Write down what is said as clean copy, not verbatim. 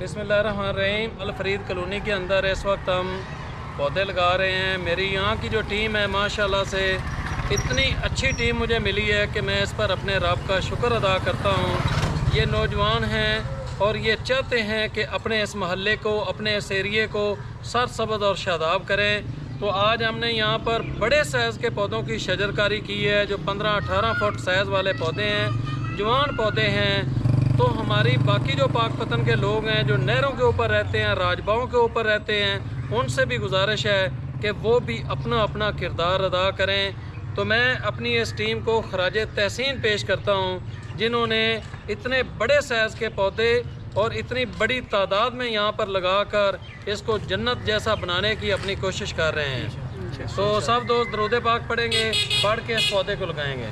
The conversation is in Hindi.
बिस्मिल्लाहिर्रहमानिर्रहीम। अल फरीद कॉलोनी के अंदर इस वक्त हम पौधे लगा रहे हैं। मेरी यहाँ की जो टीम है माशाल्लाह से इतनी अच्छी टीम मुझे मिली है कि मैं इस पर अपने रब का शुक्र अदा करता हूँ। ये नौजवान हैं और ये चाहते हैं कि अपने इस महल्ले को, अपने इस एरिए को सरसब्ज़ और शादाब करें। तो आज हमने यहाँ पर बड़े साइज़ के पौधों की शजरकारी की है, जो 15-18 फुट साइज़ वाले पौधे हैं, जवान पौधे हैं। तो हमारी बाकी जो पाकपतन के लोग हैं, जो नहरों के ऊपर रहते हैं, राजबाओं के ऊपर रहते हैं, उनसे भी गुजारिश है कि वो भी अपना अपना किरदार अदा करें। तो मैं अपनी इस टीम को खराजे तहसीन पेश करता हूँ, जिन्होंने इतने बड़े साइज़ के पौधे और इतनी बड़ी तादाद में यहाँ पर लगाकर इसको जन्नत जैसा बनाने की अपनी कोशिश कर रहे हैं। तो सब दोस्त दरूद पाक पढ़ेंगे, पढ़ के इस पौधे को लगाएंगे।